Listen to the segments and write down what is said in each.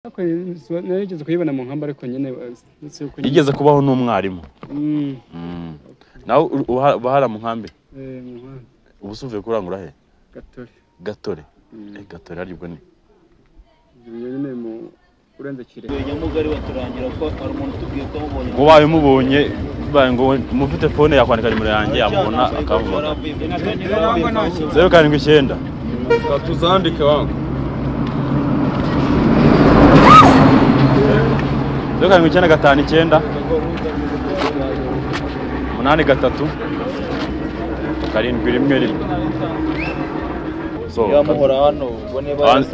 Narigeze kuyibona mu nkamba ariko nyene igeze kubaho n'umwarimu. Nawe bahara mu nkambi. Mu nkambi. Ubusuvuye kurangura he? Gatore. Gatore aribwo ni. Nyene mu urenze kire. Nyamugari baturangira ko ari umuntu tubwiye ko mubonye. Ngo baye mubonye ngo mufite phone yakwandika nimero yanjye yamubona akavuga. 079 tuzandike wangu 079 8 karindwi rimwe rimwe. Yamuhora hano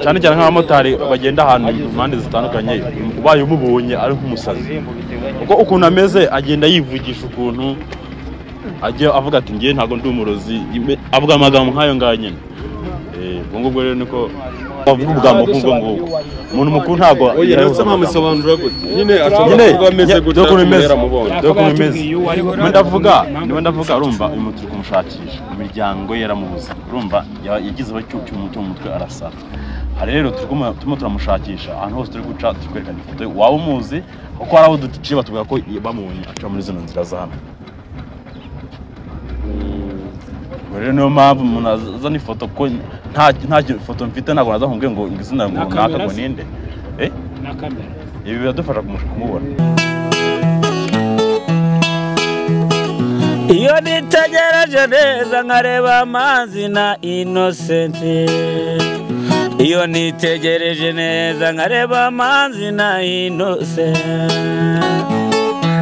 cyane cyane nk'abamotari bagenda ahantu impande zitandukanye ubaye umubonye ari nk'umusazi uko ukuntu ameze agenda yivugisha ukuntu ajye avuga ati ngiye ntago ndi umurozi avuga amagambo nk'ayo ngayo nyine ubwo rero niko bavuga ubwambo kubwo ngo umuntu mukuru ntago yaruza amasobanuro gute nyine ashobora ameze gute dokumemeze ndavuga urumva uyu muntu turi kumushakisha imiryango yaramubuza urumva yagizeho cy'umuto mu mutwe arasara hari rero turimo turamushakisha ahantu hose turi guca tukwerekana ifoto waba umuzi uko hari abo duticiye batubwira ko bamubonye aca muri zino nzira za hano. Rero niyo mpamvu umuntu azana ifoto ko nta foto mfite ntabwo naza nkubwiye ngo izina ngo naka ngo ninde na kamera ibi biradufasha kumubona. Iyo nitegereje neza nkareba amazi na Innocent, iyo nitegereje neza nkareba amazi na Innocent,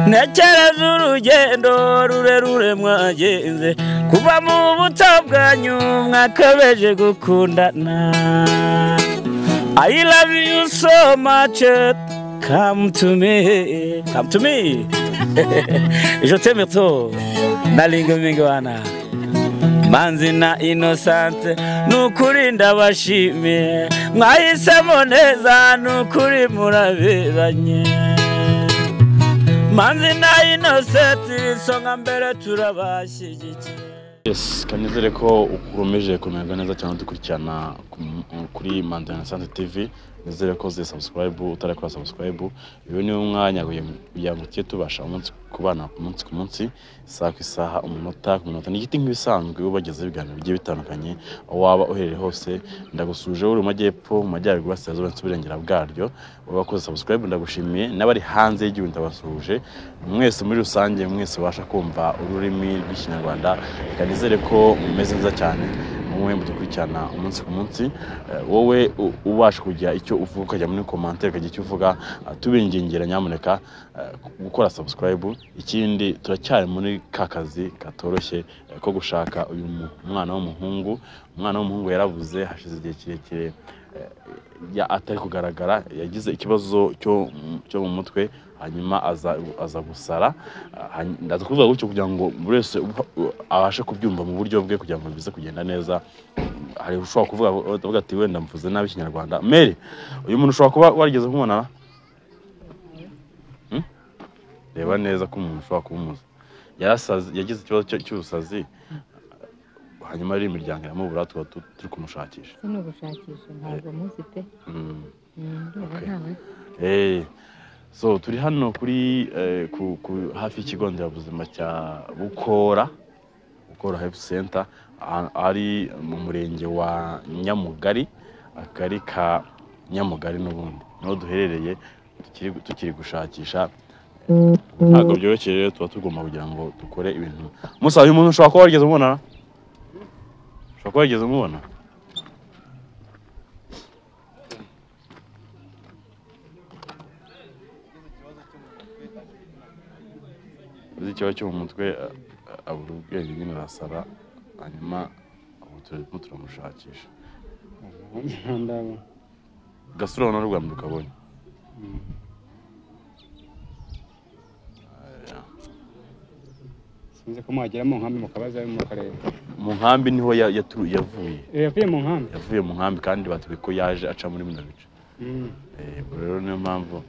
nekereza urugendo rurerure mwagenze kuva mu buto bwanyu mwakabeje gukundana. I love you so much, come to me, come to me. Je t'aime trop, nalinga mingi wana. Manzi na Innocent, nukuri ndabashimiye, mwahisemo neza nukuri muraberanye. Manzi na Innocent, songa mbere turabashyigikiye. Yes, kanizere ko ukurumeje kumererwa neza cyane dukurikirana kuri Manzi na Innocent TV. Nizere ko subscribe utarakora subscribe. Iyo ni umwanya kugira ngo tubasha umunsi kubana ku munsi isaha ku isaha umunota ku munota n'igiti nk'ibisanzwe ubageze ibiganiro bigiye bitandukanye aho waba uhereye hose. Ndagusuje uri mu majyepfo mu majyaruguru y'Iburasirazuba n'Uburengera bwaryo. Wabakoze subscribe ndagushimiye n'abari hanze y'igihugu ndabasuje mwese muri rusange mwese basha kumva ururimi rw'Ikinyarwanda. Kanizere ko mumeze neza cyane mwe mudukurikirana umunsi ku munsi. Wowe ubasha kujya icyo uvuga ukajya muri commentaire kagiye icyo uvuga tubingingera nyamuneka gukora subscribe. Ikindi turacyari muri kakazi katoroshye ko gushaka uyu mwana w'umuhungu yaravuze hashize igihe kirekire atari kugaragara yagize ikibazo cyo mu mutwe hanyuma aza gusara. Ndaza kuvuga gutyo kugira ngo buri wese abashe kubyumva mu buryo bwe kugira ngo bize kugenda neza. Hari ushobora kuvuga ati wenda mvuze nabi Ikinyarwanda. Mary, uyu muntu ushobora kuba warigeze kumubona? Reba neza ko umuntu ushobora kubumuza yagize ikibazo cy'ubusazi hanyuma ari imiryango iramubura turi kumushakisha. No gushakisha ntabwo muzi pe. So turi hano kuri hafi y'ikigo nderabuzima cya Bukora Health Center ari mu murenge wa Nyamugari akari ka Nyamugari n'ubundi no duherereye tukiri gushakisha. Ntabwo byoroshye rero tuba tugomba kugira ngo dukore ibintu. Musa uyu muntu ushobora kuba warigeze umubona? Ushobora kuba warigeze umubona? Ikibazo cyo mu mutwe abura ubwenge nyine arasara hanyuma turimo turamushakisha. Gasura no rwanda ukabonye. Sinzi ko mwagera mu nkambi mukabaza mu karere. Mu nkambi niho yavuye. Yavuye mu nkambi. Yavuye mu nkambi kandi batubwiye ko yaje aca muri bino bice. Rero niyo mpamvu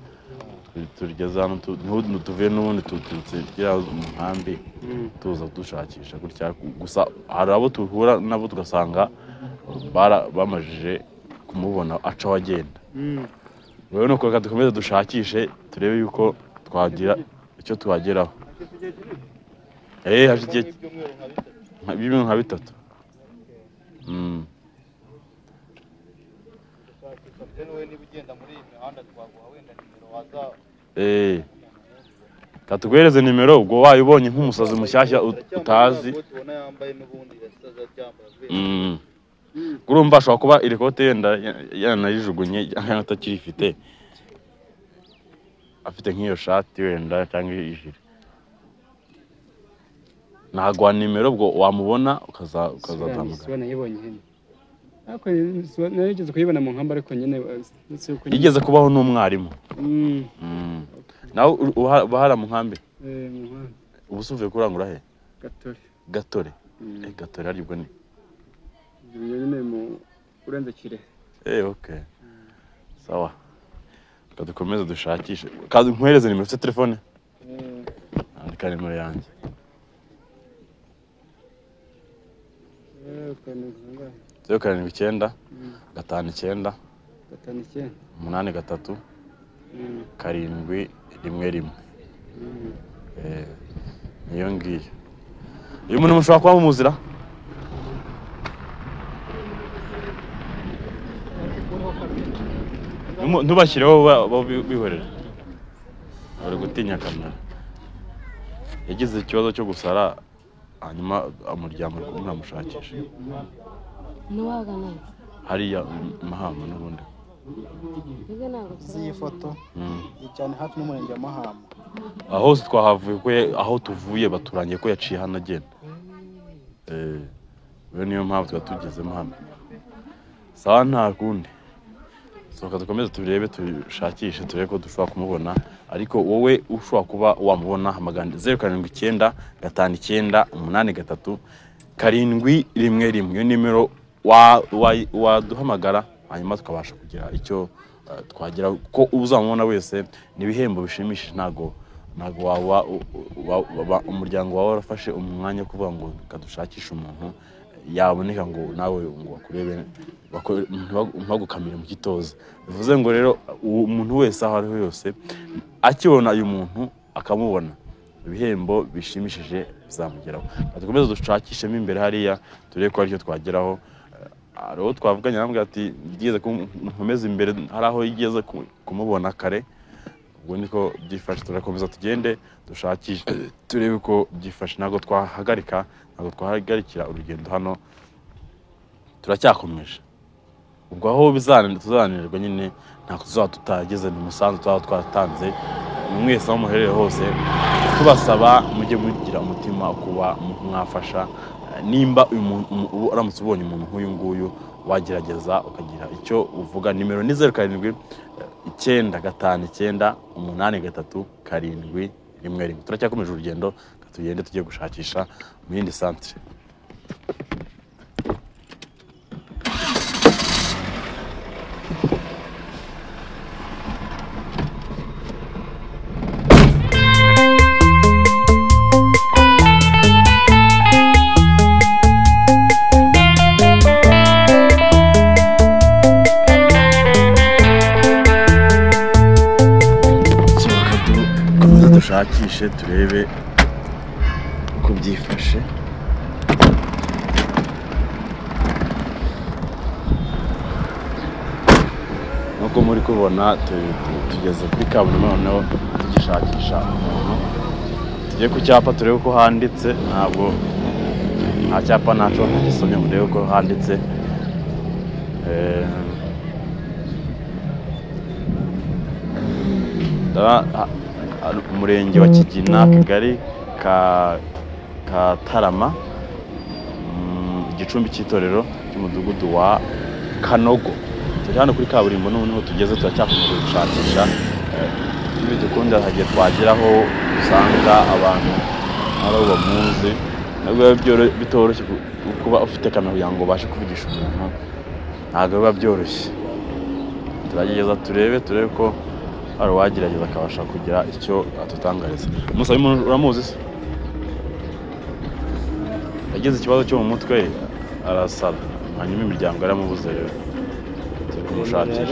turigeza hano tuvuye n'ubundi tuturutse mu nkambi tuza dushakisha gutya. Gusa hari abo tuhura nabo tugasanga bamajije kumubona aca wagenda. rero nuko reka dukomeze dushakishe turebe yuko twagira icyo twageraho. Hashize ibyumweru nka bitatu. Katuguhereze nimero ubwo wayibonye nk'umusazi mushyashya utazi. Urumva ashobora kuba iri kote yenda yanarijugunye cyangwa atakirifite. Afite nk'iyo shati wenda cyangwa ijire. Nagwa nimero ubwo wamubona ukazatambuka. Nayibonye hene. Ariko narigeze kuyibona mu nkamba ariko nyine igeze kubaho n'umwarimu. Nawe bahara mu nkambi. Mu nkambi. Ubusuvuye kurangura he? Gatore. Gatore ari bwo ni. Nyine mu urenze kire. Okay. Sawa. Dukomeze dushakishe. Kazi nkwereze nimero ya telefone. Andika nimero yanjye. Zero karindwi icyenda gatanu icyenda 83 karindwi rimwe rimwe. Niyo ngiyo. Uyu muntu mushobora kuba mumuzira? Ntubashyireho bihorera. Bari gutinya kamera. Yagize ikibazo cyo gusara hanyuma umuryango uramushakisha. Nuwagana hariya Mahama n'ubundi. Iyi foto cyane hafi n'umurenge wa Mahama. Aho twahavuye aho tuvuye baturangiye ko yaciye hano agenda. Niyo mpamvu twatugezemo hano. Sawa nta kundi. Soka dukomeze tubirebe tushakishe turebe ko dushobora kumubona, ariko wowe ushobora kuba wamubona hamaganda 079 59 83 karindwi rimwe rimwe. Iyo nimero waduhamagara hanyuma tukabasha kugira icyo twagira ko uzamubona wese. Nibihembo bishimishije ntago umuryango wawe warafashe umwanya kuvuga ngo kadushakisha umuntu yaboneka ngo nawe ngo bakurebe bagukamira mu gitoza. Bivuze ngo rero umuntu wese aho ari yose akibona uyu muntu akamubona, ibihembo bishimishije bizamugeraho. Dukomeze dushakishemo imbere hariya turebe ko aricyo twageraho. Ariho twavuganye namwe ati ngize kumkomeza imbere hari aho yigeze kumubona kare. Ubwo niko byifashe turakomeza tugende dushakishe turebe ko byifashe. Ntago twahagarikira urugendo hano, turacyakomeje. Ubwo aho tuzananirwa nyine nta kuzaba tutageze mu musanzu twatanze. Mwese aho muherere hose tubasaba mujye mugira umutima kuba mwafasha. Nimba uramutse ubonye umuntu nk'uyu nguyu wagerageza ukagira icyo uvuga. Nimero ni 079 59 83 karindwi rimwe rimwe. Turacyakomeje urugendo tugende tugiye gushakisha mu yindi centre. Dushakishe turebe uko byifashe. Nuko muri kubona tugeze kuri kaburimbo noneho tugishakisha umuntu. Tugiye ku cyapa turebe ko handitse. Ntabwo nta cyapa naco gisomye ngo urebe ko handitse. Umurenge wa Kigina, Kagari ka Tarama, igicumbi cy'itorero cy'umudugudu wa Kanogo. Turi hano kuri kaburimbo noneho tugeze turacyakomeje gushakisha. Bidukunda hagiye twageraho usanga abantu ari bamuzi. Nabwo bitoroshye kuba ufite kamera yango bashe kuvugisha umuntu. Ntabwo biba byoroshye. Turageza turebe ko ari wagerageza akabasha kugira icyo atutangariza. Musabe umuntu uramuzi se? Yagize ikibazo cyo mu mutwe arasara. Hanyuma imiryango yaramubuze rero. Tumushakisha.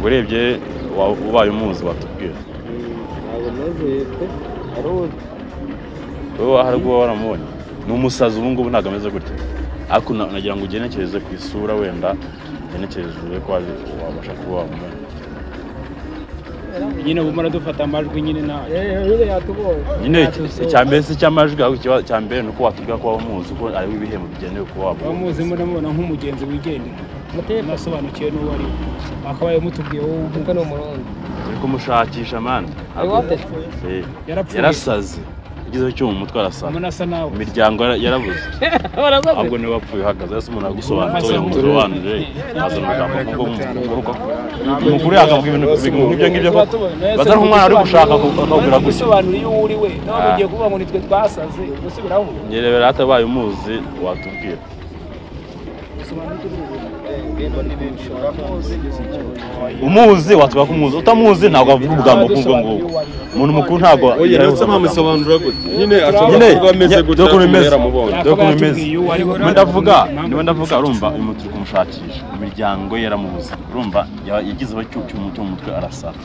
urebye ubaye umuzi watubwira ntabwo nezeye pe arudi wowe ahari ubwo waramubonye ni umusazi ubu ngubu ntabwo ameze gutya ariko nagira ngo ugenekereze ku isura wenda ugenekereze ko wabasha kuba wamubona nyine bumara dufata amajwi nyine nawe nyine yatubonye nyine icyambere si cy'amajwi ahubwo ikibazo cyambere ni uko watubwira ko wamuzi ko ari ibihembo bigenewe kuba wamubona bamuzi murabona nk'umugenzi wigendera nasobanukiwe n'uwo ari akabaye mutubwiye wowe kuko ni umurundi turi kumushakisha mani yarapfuye yarasaze igize cyo mu mutwe arasaza umuntu asa nawe imiryango yarabuze ahubwo niwe wapfuye uhagaze ese umuntu agusobanura musobanurire azana amagambo kuko umukuru yakavuga ibintu nk'ibyo ngibyo baza nk'umwana ari gushaka akabwira gusa gusobanura iyo uri we none ugiye kuvuga ngo nitwe twasaze gusubiraho nyerebera hatabaye umuzi watubwira umuzi watubwira ko umuzi utamuzi ntabwo avuga ubugambo nk'ubwo ngubwo umuntu mukuru ntabwo ndetse ntamusobanura gute nyine ashobora kuba ameze gutya niba ndavuga urumva uyu muntu turi kumushakisha imiryango yaramubuze urumva yagizeho cy'umu mutwe arasara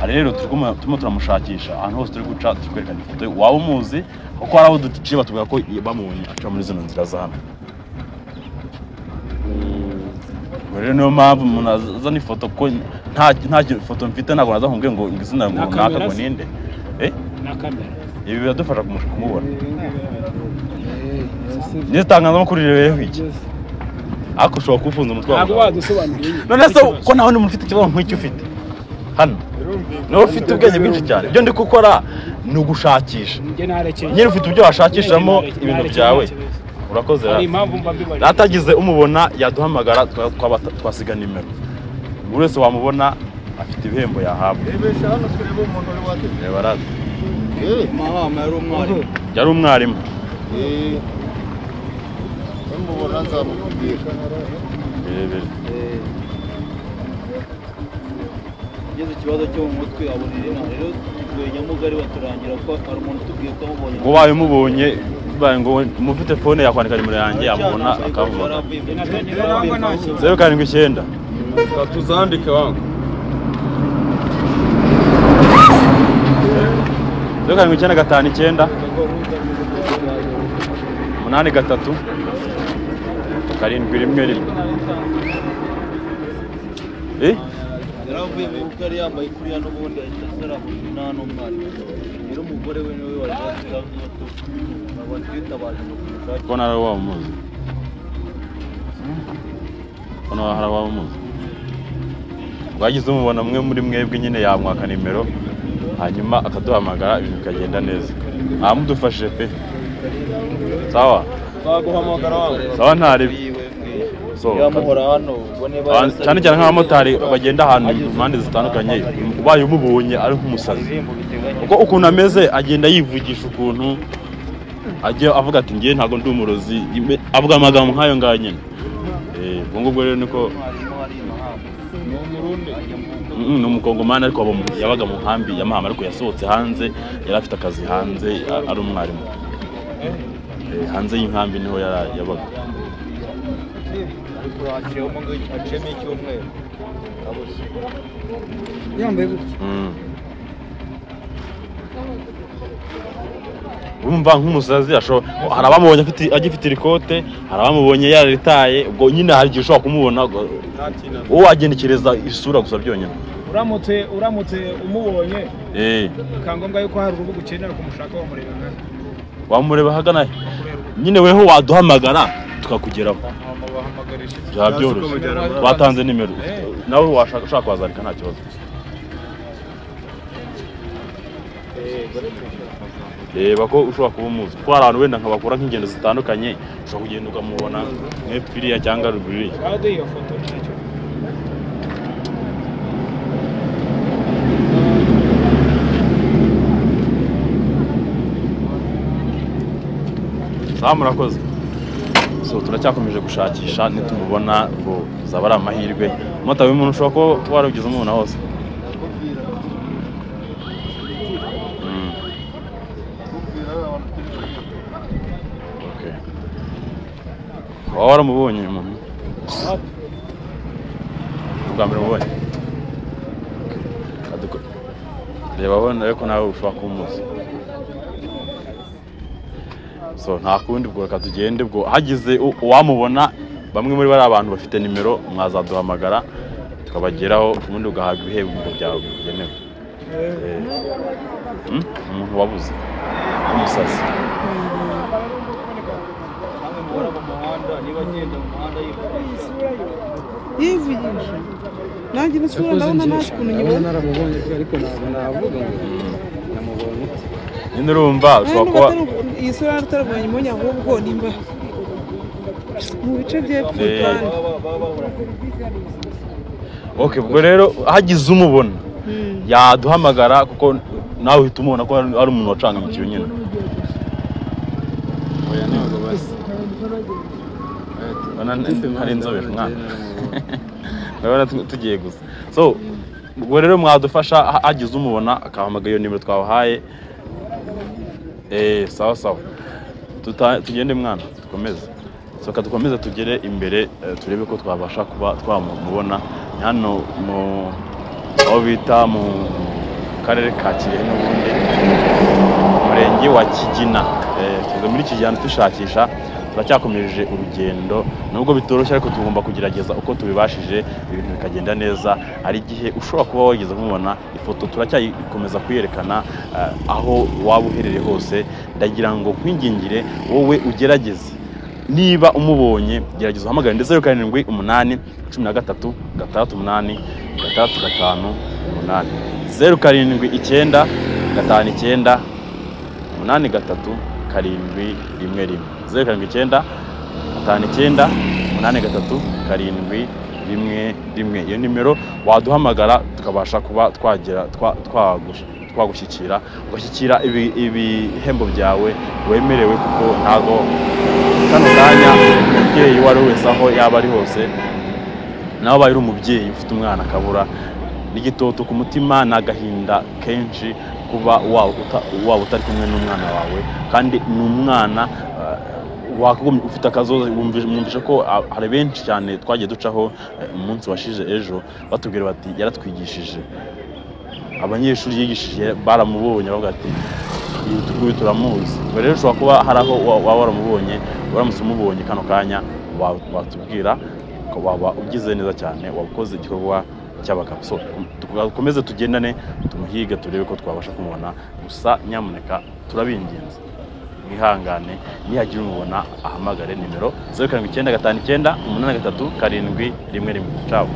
rero turimo turamushakisha ahantu hose turi guca tukwerekana ifoto waba umuzi kuko hari abo duciye batubwira ko bamubonye aca muri zino nzira za hano rero niyo mpamvu umuntu azana ifoto ko nta foto mfite ntabwo naza kumbwira ngo izina runaka ngo ninde ibi biradufasha kumubona n'itangazamakuru rirebeyeho iki ariko ushobora kuwufunza umutwe wawe ntabwo wadusobanuriye none se ko nawe umuntu ufite ikibazo nk'icyo ufite hano nawe ufite ubwenge bwinshi cyane ibyo ndi gukora ni ugushakisha nyine ufite ibyo washakishamo ibintu byawe urakoze atagize umubona yaduhamagara twasiga nimero buri wese wamubona afite ibihembo yahabwa rebesha hano turebe umuntu uri wateguye reba rado mahama yari umwarimu mubona nzamubwira birebire ugeze ikibazo cyo mu mutwe abona irema rero tuvuye Nyamugari baturangira ko hari umuntu utubwiye ko amubonye ngo ubaye umubonye bibaye ngo mufite fone yakwandika nimero yanjye yamubona akavuga 079 tuzandike wangu 079 83 711 yaravuye mu bukari yambaye kuri hano ubundi ahita asara nta n'umwana rero umugore we niwe wari waziga nk'uko nabona twitabaje ngo tumushake ko nari wamuzi ko nari wamuzi wagize umubona mwe muri mwebwe nyine yamwaka nimero hanyuma akaduhamagara ibintu bikagenda neza mudufashije pe sawa baguhamagara wangu sawa ntari yamuhora hano cyane cyane nk'abamotari bagenda ahantu impande zitandukanye ubaye umubonye ari nk'umusazi kuko ukuntu ameze agenda yivugisha ukuntu ajya avuga ati ngiye ntabwo ndi umurozi avuga amagambo nk'ayo ngayo nyine ubwo ngubwo rero niko ni umukongomani ariko yabaga mu nkambi ya Mahama ariko yasohotse hanze yari afite akazi hanze ari umwarimu hanze y'inkambi niho yabaga acemo icyumweru yambaye gutya urumva nk'umusazi hari abamubonye agifite irikote hari abamubonye yararitaye ubwo nyine hari igihe ushobora kumubona wowe wagendekereza isura gusa byonyine uramutse umubonye kangombwa yuko hari urubuga ukenera kumushaka wamureba ahagana nyine weho waduhamagara tukakugeraho byaba byoroshye watanze nimero nawe ushaka kwazarika nta kibazo reba ko ushobora kuba umuzi kuko hari abantu wenda nkabakora nk'ingendo zitandukanye ushobora kugenda ukamubona nk'epfiriya cyangwa ruguririya sawa murakoze turacyakomeje gushakisha nitumubona ngo zaba ari amahirwe mota w'umuntu ushobora kuba warugize umuntu hose waba waramubonye umuntu bwa mbere mubonye reba abona ariko nawe ushobora kumuzi so nta kundi bwo reka tugende bwo hagize uwamubona bamwe muri bari abantu bafite nimero mwazaduhamagara tukabageraho ubundi ugahabwa ibihembo byawe bigenewe umuntu wabuze umusazi yivugisha nanjye n'isura ndabona nta kuntu nyibona naramubonye ariko ntabwo navuga ngo namubonye nyine urumva ushobora kuba iyi sura natarabonye mbonye ahubwo nimba mu bice by'epfo kandi okay ubwo rero hagize umubona yaduhamagara kuko nawe uhita umubona ko ari umuntu wacanga ikiyo nyine oya ntabwo basi hari inzobe mwana ndabona tugiye gusa so ubwo rero mwadufasha hagize umubona akahamagara iyo nimero twabahaye sawa sawa tugende mwana dukomeze soka dukomeze tugere imbere turebe ko twabasha kuba twamubona hano mu aho bita mu karere ka Kirehe n'ubundi murenge wa Kigina tuze muri Kigina dushakisha turacyakomeje urugendo nubwo bitoroshye ariko tugomba kugerageza uko tubibashije ibintu bikagenda neza ari gihe ushobora kuba wageze kumubona ifoto turacyayikomeza kuyerekana aho waba uherereye hose ndagira ngo kwingingire wowe ugerageze niba umubonye gerageza uhamagara ndetse 07 13 68 358 07 9 59 83 711 07 59 83 711 iyo nimero waduhamagara tukabasha kuba twagera twagushyikira ugashyikira ibihembo byawe wemerewe kuko ntago kano kanya umubyeyi wari wese aho yaba ari hose nawe bayiri umubyeyi ufite umwana akabura n'igitoto ku mutima n'agahinda kenshi kuba waba utari kumwe n'umwana wawe kandi n'umwana wakagumye ufite akazoza mwumvishe ko hari benshi cyane twagiye ducaho umunsi washije ejo batubwira bati yaratwigishije abanyeshuri yigishije baramubonye bavuga ati tuguye turamuzi rero ushobora kuba hari aho waba waramubonye waramutse umubonye kano kanya watubwira ko waba ugize neza cyane wakoze igikorwa cy'abagabo so dukomeze tugendane tumuhiga turebe ko twabasha kumubona gusa nyamuneka turabinginze mwihangane nihagira umubona ahamagare nimero 07 59 83 711 ciao